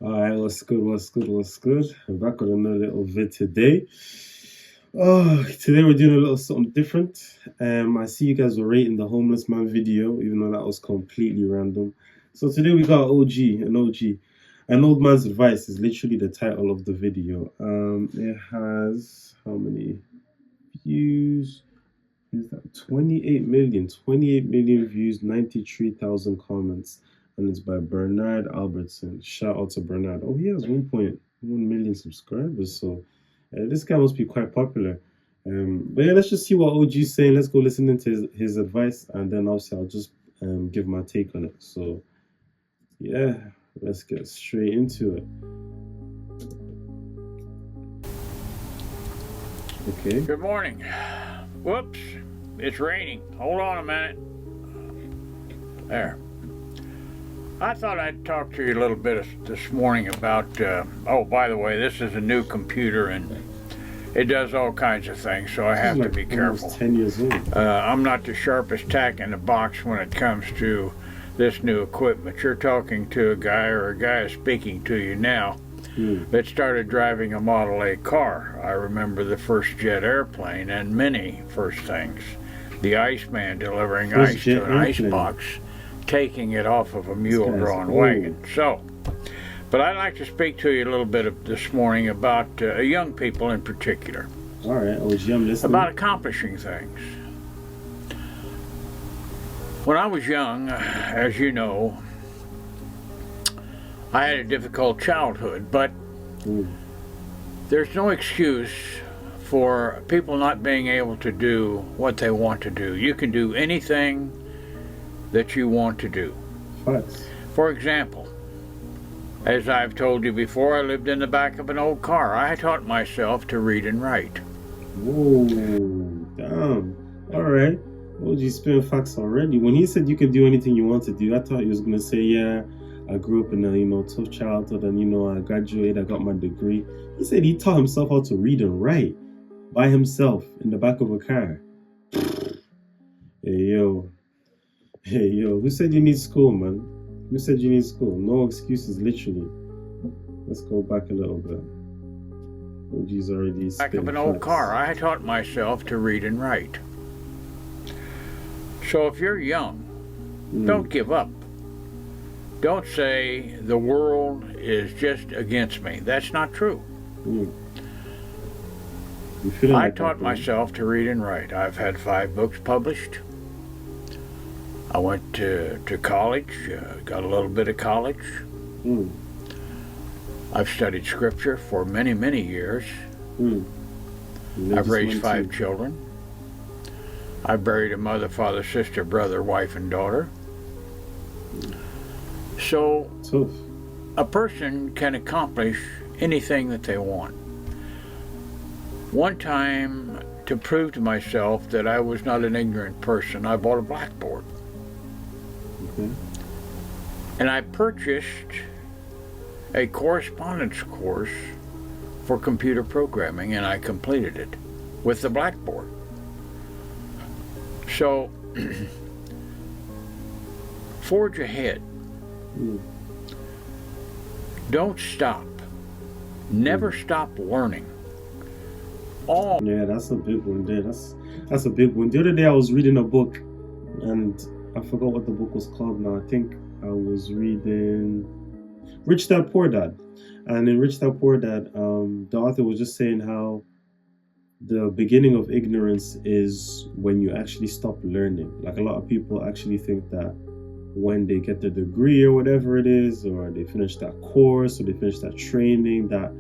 Alright, what's good, what's good, what's good? I'm back with another little vid today. Oh, today we're doing a little something different. I see you guys were rating the homeless man video, even though that was completely random. So today we got an OG. An old man's advice is literally the title of the video. It has how many views? Is that 28 million views, 93,000 comments, and it's by Bernard Albertson. Shout out to Bernard. Oh, he has 1.1 million subscribers, so this guy must be quite popular. But yeah, let's just see what OG's saying. Let's go listen into his advice, and then obviously I'll just give my take on it. So yeah, let's get straight into it. Okay. Good morning. Whoops, it's raining. Hold on a minute. There. I thought I'd talk to you a little bit this morning about, oh, by the way, this is a new computer and it does all kinds of things, so I have to be careful. 10 years old. I'm not the sharpest tack in the box when it comes to this new equipment. You're talking to a guy, or a guy is speaking to you now, that started driving a Model A car. I remember the first jet airplane and many first things. The Iceman delivering ice to an icebox, taking it off of a mule-drawn wagon. So, but I'd like to speak to you a little bit this morning about young people in particular. All right, I'm listening. About accomplishing things. When I was young, as you know, I had a difficult childhood, but there's no excuse for people not being able to do what they want to do. You can do anything that you want to do. Facts. For example, as I've told you before, I lived in the back of an old car. I taught myself to read and write. Whoa, damn. All right. Well, you spitting facts already. When he said you can do anything you want to do, I thought he was going to say, yeah, I grew up in a, tough childhood, and, I graduated, I got my degree. He said he taught himself how to read and write by himself in the back of a car. Hey, yo, who said you need school, man? Who said you need school? No excuses, literally. Let's go back a little bit. OG's already Back of an old car, I taught myself to read and write. So if you're young, don't give up. Don't say the world is just against me. That's not true. I taught myself to read and write. I've had 5 books published. I went to college, got a little bit of college. I've studied scripture for many, many years. I've raised 5 children. I buried a mother, father, sister, brother, wife, and daughter. So, a person can accomplish anything that they want. One time, to prove to myself that I was not an ignorant person, I bought a blackboard. And I purchased a correspondence course for computer programming, and I completed it with the blackboard. So, forge ahead. Don't stop. Never stop learning. Yeah, that's a big one there. That's a big one. The other day I was reading a book, and I forgot what the book was called now. I think I was reading Rich Dad Poor Dad. And in Rich Dad Poor Dad, the author was just saying how the beginning of ignorance is when you actually stop learning. Like, a lot of people actually think that when they get the degree or whatever it is, or they finish that course, or they finish that training, that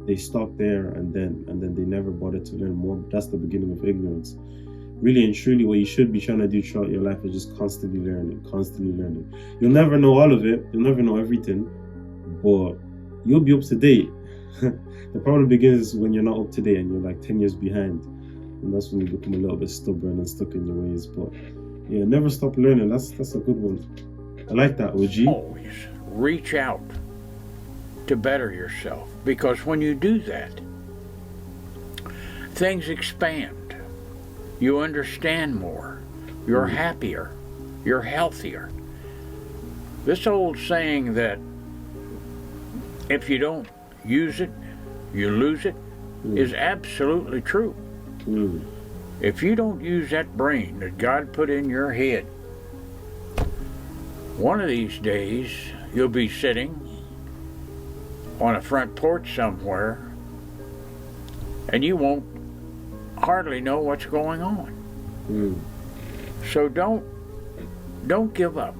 they stop there and then they never bother to learn more. That's the beginning of ignorance. Really and truly, what you should be trying to do throughout your life is just constantly learning. You'll never know all of it, you'll never know everything, but you'll be up to date. The problem begins when you're not up to date and you're like 10 years behind, and that's when you become a little bit stubborn and stuck in your ways. But yeah, never stop learning. That's a good one. I like that, OG. Always reach out to better yourself, because when you do that, things expand. You understand more. You're happier. You're healthier. This old saying that if you don't use it, you lose it, is absolutely true. If you don't use that brain that God put in your head, one of these days you'll be sitting on a front porch somewhere and you won't hardly know what's going on. So don't give up.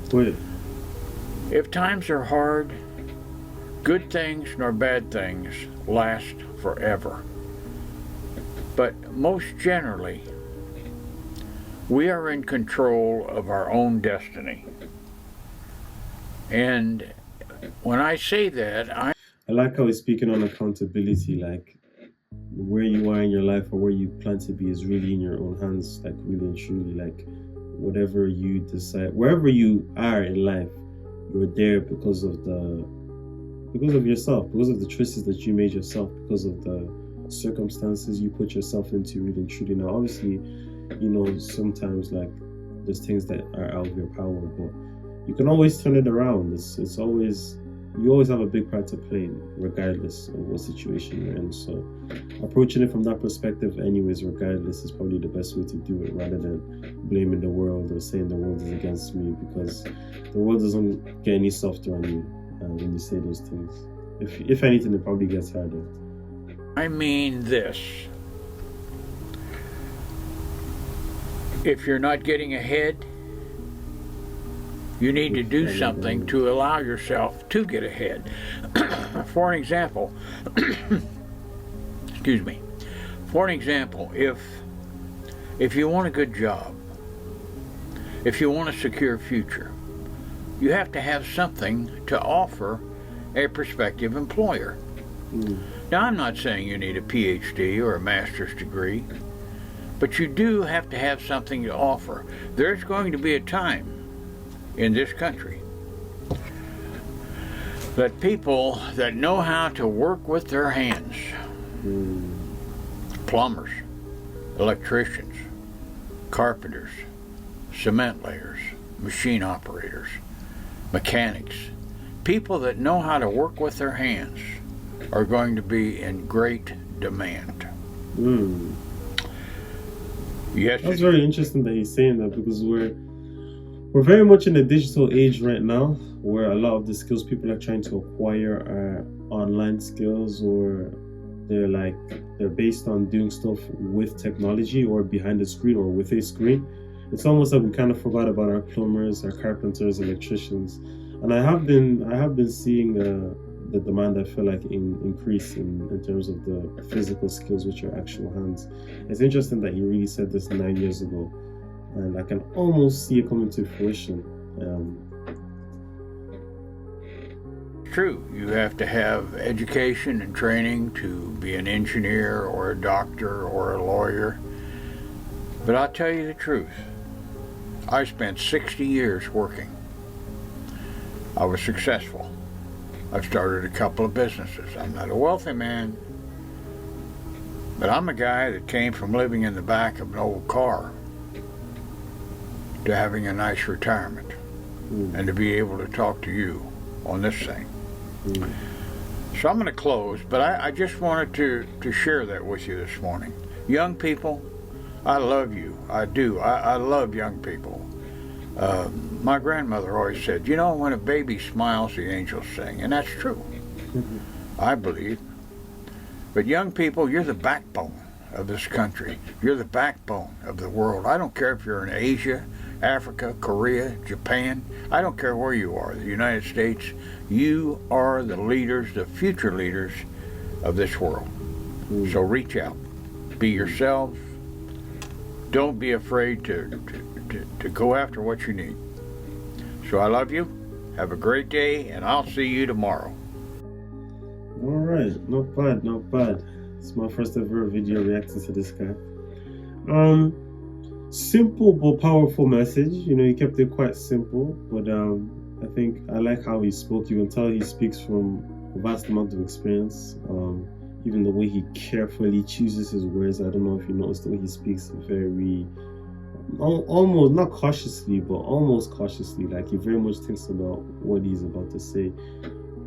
Quit. If times are hard, good things nor bad things last forever. But most generally, we are in control of our own destiny. And when I say that, I like how he's speaking on accountability, like where you are in your life or where you plan to be is really in your own hands, like really and truly, like whatever you decide, wherever you are in life, you're there because of yourself, because of the choices that you made yourself, because of the circumstances you put yourself into, really and truly. Now, obviously, you know, sometimes like there's things that are out of your power, but you can always turn it around. It's always, you always have a big part to play, regardless of what situation you're in. So approaching it from that perspective anyways, regardless, is probably the best way to do it, rather than blaming the world or saying the world is against me, because the world doesn't get any softer on you when you say those things. If anything, it probably gets harder. I mean this. If you're not getting ahead, you need to do something to allow yourself to get ahead. For an example, excuse me. For an example, if you want a good job, if you want a secure future, you have to have something to offer a prospective employer. Now, I'm not saying you need a PhD or a master's degree, but you do have to have something to offer. There's going to be a time in this country that people that know how to work with their hands, plumbers, electricians, carpenters, cement layers, machine operators, mechanics, people that know how to work with their hands are going to be in great demand. Yes, that's very interesting that he's saying that, because we're very much in a digital age right now, where a lot of the skills people are trying to acquire are online skills, or they're based on doing stuff with technology or behind the screen or with a screen. It's almost like we kind of forgot about our plumbers, our carpenters, electricians, and I have been seeing the demand, I feel like, increase in terms of the physical skills with your actual hands. It's interesting that he really said this 9 years ago, and I can almost see it coming to fruition. True, you have to have education and training to be an engineer or a doctor or a lawyer. But I'll tell you the truth. I spent 60 years working. I was successful. I've started a couple of businesses. I'm not a wealthy man, but I'm a guy that came from living in the back of an old car to having a nice retirement and to be able to talk to you on this thing. So I'm going to close, but I just wanted to share that with you this morning. Young people, I love you. I do. I love young people. My grandmother always said, you know, when a baby smiles, the angels sing. And that's true. I believe. But young people, you're the backbone of this country. You're the backbone of the world. I don't care if you're in Asia, Africa, Korea, Japan. I don't care where you are, the United States. You are the leaders, the future leaders of this world. So reach out. Be yourselves. Don't be afraid to go after what you need. So I love you. Have a great day, and I'll see you tomorrow. All right, not bad, not bad. It's my first ever video reacting to this guy. Simple but powerful message. You know, he kept it quite simple, but I think I like how he spoke. You can tell he speaks from a vast amount of experience. Even the way he carefully chooses his words. I don't know if you noticed the way he speaks, very almost not cautiously, but almost cautiously. Like he very much thinks about what he's about to say.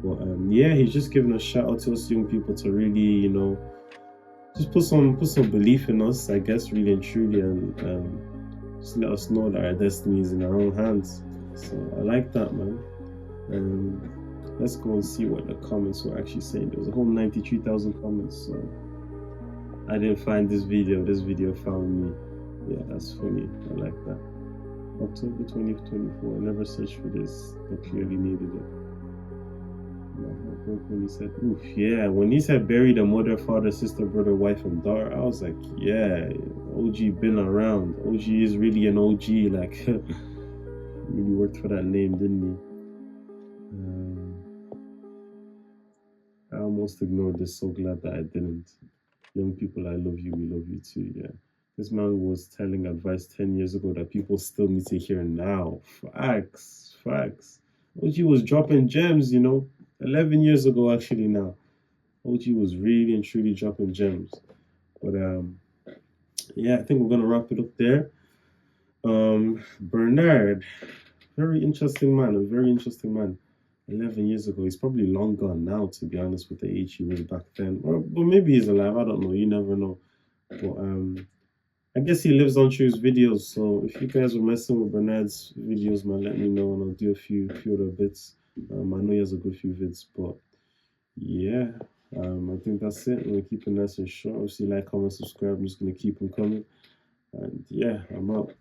But yeah, he's just giving a shout out to us young people to really, you know, just put some belief in us, I guess, really and truly, and just let us know that our destiny is in our own hands. So I like that, man. Let's go and see what the comments were actually saying. There was a whole 93,000 comments, so I didn't find this video. This video found me. Yeah, that's funny. I like that. October 2024. I never searched for this, but clearly needed it. When he said, oof, yeah, when he said bury the mother, father, sister, brother, wife, and daughter, I was like, yeah, OG been around. OG is really an OG, like, really worked for that name, didn't he? I almost ignored this, so glad that I didn't. Young people, I love you, we love you too, yeah. This man was telling advice 10 years ago that people still need to hear now. Facts. OG was dropping gems, you know. 11 years ago, actually, now. OG was really and truly dropping gems. But, yeah, I think we're going to wrap it up there. Bernard, very interesting man, a very interesting man. 11 years ago, he's probably long gone now, to be honest, with the age he was back then. Or maybe he's alive, I don't know, you never know. But, I guess he lives on through his videos, so if you guys were messing with Bernard's videos, man, let me know and I'll do a few other bits. I know he has a good few vids, but yeah, I think that's it. I'm going to keep it nice and short. Obviously, like, comment, subscribe. I'm just going to keep them coming. And yeah, I'm out.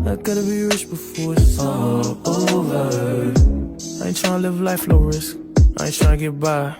I gotta be rich before it's all over. I ain't tryna live life low risk. I ain't tryna get by.